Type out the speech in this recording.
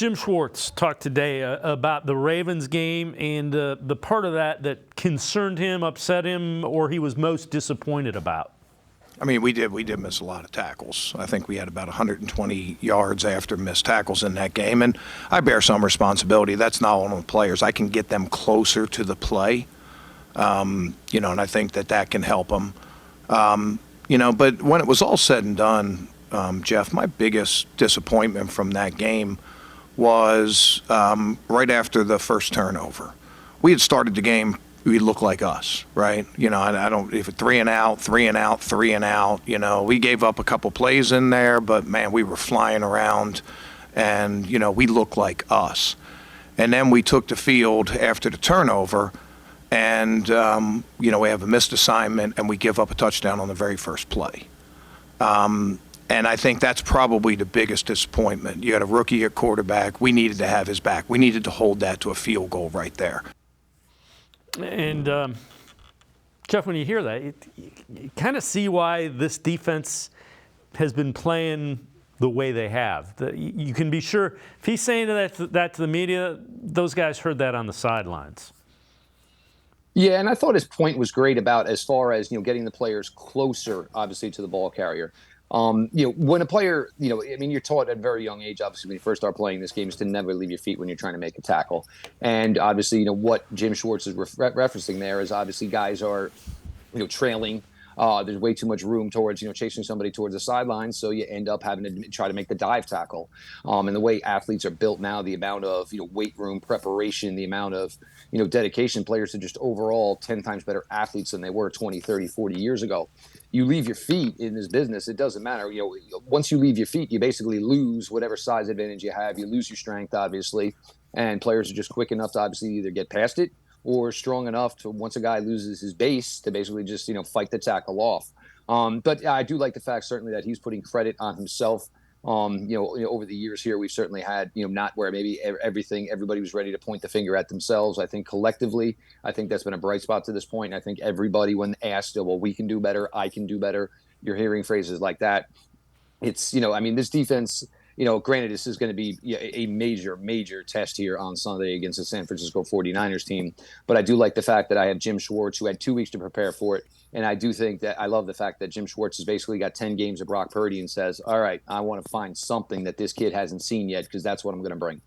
Jim Schwartz talked today about the Ravens game and the part of that concerned him, upset him, or he was most disappointed about. I mean, we did miss a lot of tackles. I think we had about 120 yards after missed tackles in that game, and I bear some responsibility. That's not on the players. I can get them closer to the play, and I think that can help them. But when it was all said and done, Jeff, my biggest disappointment from that game was right after the first turnover. We had started the game, we looked like us, right? I don't, if 3 and out, 3 and out, 3 and out, we gave up a couple plays in there, but man, we were flying around and, we looked like us. And then we took the field after the turnover and, we have a missed assignment and we give up a touchdown on the very first play. And I think that's probably the biggest disappointment. You got a rookie at quarterback. We needed to have his back. We needed to hold that to a field goal right there. And, Jeff, when you hear that, you kind of see why this defense has been playing the way they have. You can be sure if he's saying that to the media, those guys heard that on the sidelines. Yeah, and I thought his point was great about as far as, getting the players closer, obviously, to the ball carrier. When a player, you're taught at a very young age, obviously, when you first start playing this game, is to never leave your feet when you're trying to make a tackle. And obviously, what Jim Schwartz is referencing there is obviously guys are, trailing. There's way too much room towards, chasing somebody towards the sidelines. So you end up having to try to make the dive tackle. And the way athletes are built now, the amount of, weight room preparation, the amount of, dedication, players are just overall 10 times better athletes than they were 20, 30, 40 years ago. You leave your feet in this business, it doesn't matter. Once you leave your feet, you basically lose whatever size advantage you have. You lose your strength, obviously. And players are just quick enough to obviously either get past it or strong enough to, once a guy loses his base, to basically just, fight the tackle off. But I do like the fact certainly that he's putting credit on himself. Over the years here, we've certainly had, not where maybe everybody was ready to point the finger at themselves. I think collectively, I think that's been a bright spot to this point. I think everybody, when asked, well, we can do better, I can do better, you're hearing phrases like that. It's, this defense, granted, this is going to be a major, major test here on Sunday against the San Francisco 49ers team. But I do like the fact that I have Jim Schwartz, who had 2 weeks to prepare for it. And I do think that I love the fact that Jim Schwartz has basically got 10 games of Brock Purdy and says, all right, I want to find something that this kid hasn't seen yet because that's what I'm going to bring.